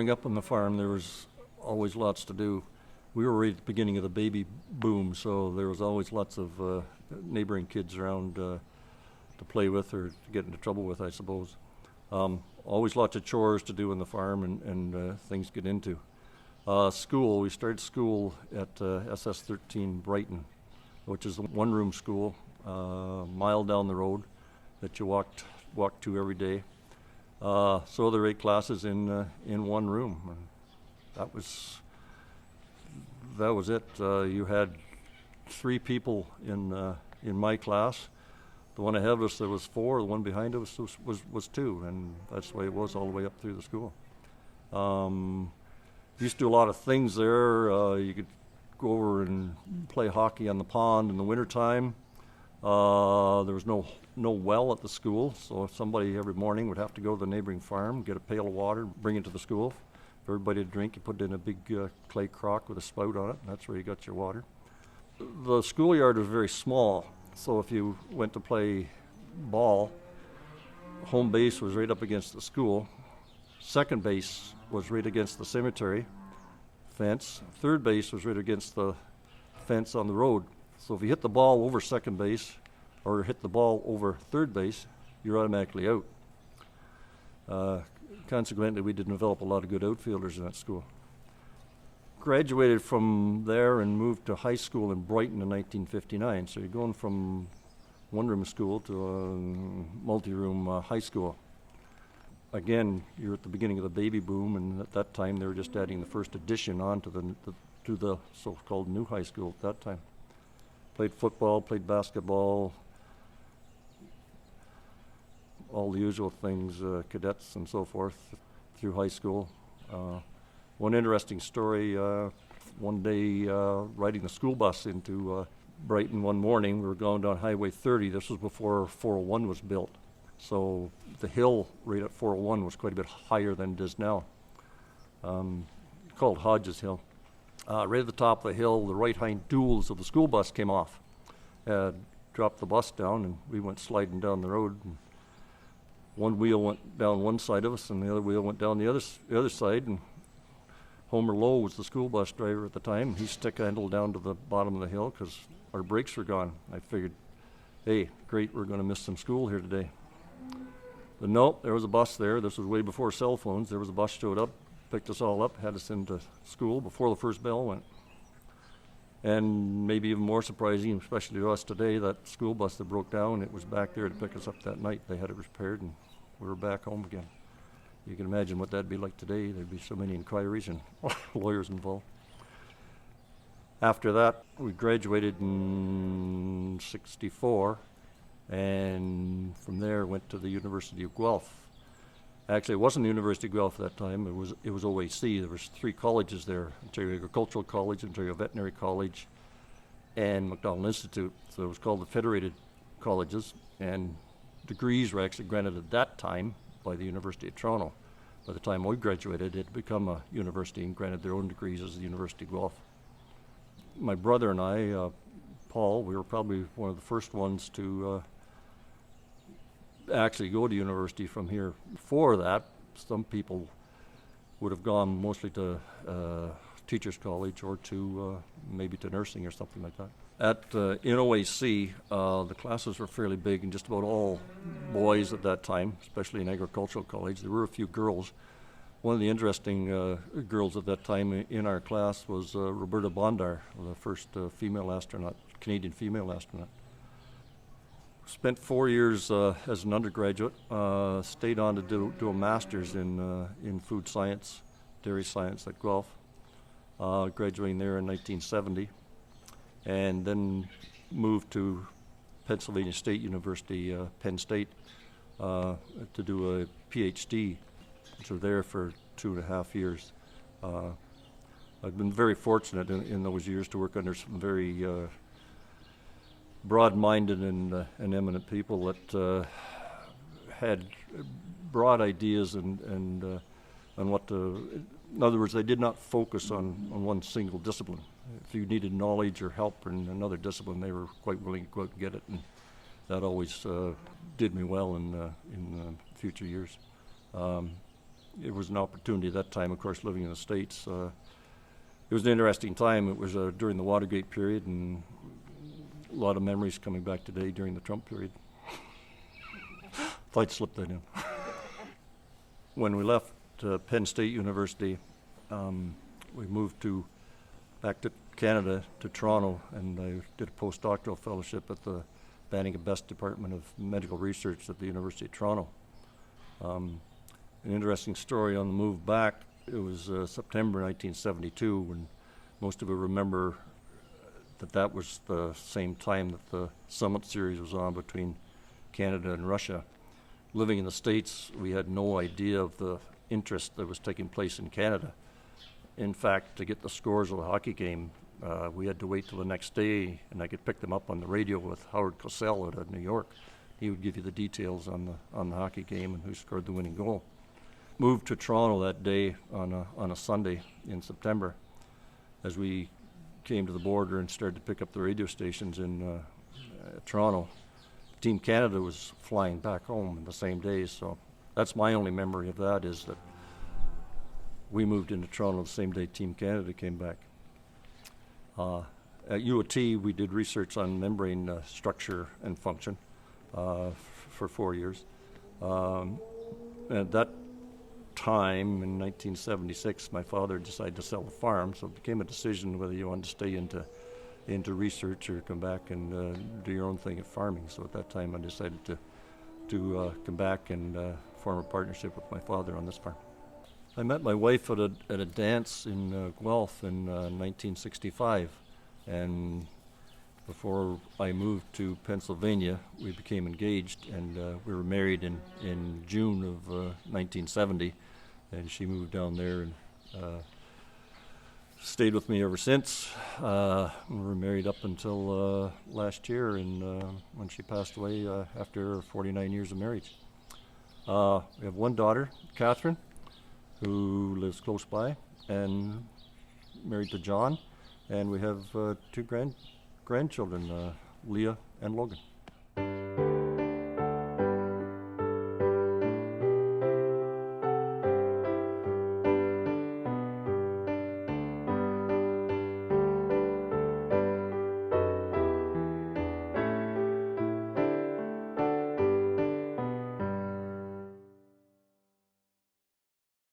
growing up on the farm, there was always lots to do. We were right at the beginning of the baby boom, so there was always lots of neighboring kids around to play with or to get into trouble with, I suppose. Always lots of chores to do on the farm and things to get into. School, we started school at SS13 Brighton, which is a one-room school, a mile down the road that you walked to every day. So there were 8 classes in one room, and that was it. You had 3 people in my class. The one ahead of us, there was 4. The one behind us was 2, and that's the way it was all the way up through the school. Used to do a lot of things there. You could go over and play hockey on the pond in the wintertime. There was no well at the school, so somebody every morning would have to go to the neighboring farm, get a pail of water, bring it to the school. For everybody to drink, you put it in a big clay crock with a spout on it, and that's where you got your water. The schoolyard was very small, so if you went to play ball, home base was right up against the school. Second base was right against the cemetery fence. Third base was right against the fence on the road. So if you hit the ball over second base or hit the ball over third base, you're automatically out. Consequently, we didn't develop a lot of good outfielders in that school. Graduated from there and moved to high school in Brighton in 1959. So you're going from one-room school to a multi-room high school. Again, you're at the beginning of the baby boom, and at that time they were just adding the first addition on to the so-called new high school at that time. Played football, played basketball, all the usual things, cadets and so forth through high school. One interesting story, one day riding the school bus into Brighton one morning, we were going down Highway 30. This was before 401 was built. So the hill right at 401 was quite a bit higher than it is now, called Hodges Hill. Right at the top of the hill, the right hind duals of the school bus came off. Dropped the bus down, and we went sliding down the road. And one wheel went down one side of us, and the other wheel went down the other side. And Homer Lowe was the school bus driver at the time. He stick-handled down to the bottom of the hill because our brakes were gone. I figured, hey, great, we're going to miss some school here today. But no, there was a bus there. This was way before cell phones. There was a bus showed up, picked us all up, had us into school before the first bell went. And maybe even more surprising, especially to us today, that school bus that broke down, it was back there to pick us up that night. They had it repaired, and we were back home again. You can imagine what that'd be like today. There'd be so many inquiries and lawyers involved. After that, we graduated in '64, and from there went to the University of Guelph. Actually, it wasn't the University of Guelph at that time. It was OAC. There was 3 colleges there: Ontario Agricultural College, Ontario Veterinary College, and Macdonald Institute. So it was called the Federated Colleges, and degrees were actually granted at that time by the University of Toronto. By the time we graduated, it had become a university and granted their own degrees as the University of Guelph. My brother and I, Paul, we were probably one of the first ones to actually go to university from here. Before that, some people would have gone mostly to teachers college or to maybe to nursing or something like that. In OAC, the classes were fairly big and just about all boys at that time, especially in agricultural college. There were a few girls. One of the interesting girls at that time in our class was Roberta Bondar, the first female astronaut, Canadian female astronaut. Spent 4 years as an undergraduate, stayed on to do a master's in food science, dairy science at Guelph, graduating there in 1970, and then moved to Pennsylvania State University, Penn State, to do a PhD. So there for 2.5 years. I've been very fortunate in those years to work under some very broad-minded and eminent people that had broad ideas and what to. In other words, they did not focus on one single discipline. If you needed knowledge or help in another discipline, they were quite willing to go out and get it, and that always did me well in future years. it was an opportunity at that time, of course, living in the States. It was an interesting time. It was during the Watergate period, and a lot of memories coming back today during the Trump period. Thought I'd slip that in. When we left Penn State University, we moved back to Canada, to Toronto, and I did a postdoctoral fellowship at the Banning and Best Department of Medical Research at the University of Toronto. An interesting story on the move back, it was September 1972, when most of you remember that was the same time that the summit series was on between Canada and Russia. Living in the States, we had no idea of the interest that was taking place in Canada. In fact, to get the scores of the hockey game, we had to wait till the next day, and I could pick them up on the radio with Howard Cosell out of New York. He would give you the details on the hockey game and who scored the winning goal. Moved to Toronto that day on a Sunday in September. As we came to the border and started to pick up the radio stations in Toronto, Team Canada was flying back home in the same day, so that's my only memory of that, is that we moved into Toronto the same day Team Canada came back. At U of T, we did research on membrane structure and function for 4 years. At that time, in 1976, my father decided to sell the farm, so it became a decision whether you wanted to stay into research or come back and do your own thing at farming. So at that time, I decided to come back and form a partnership with my father on this farm. I met my wife at a dance in Guelph in 1965, and before I moved to Pennsylvania, we became engaged, and we were married in June of 1970, and she moved down there and stayed with me ever since. We were married up until last year, and when she passed away after 49 years of marriage. We have one daughter, Catherine, who lives close by, and married to John, and we have two grandchildren, Leah and Logan.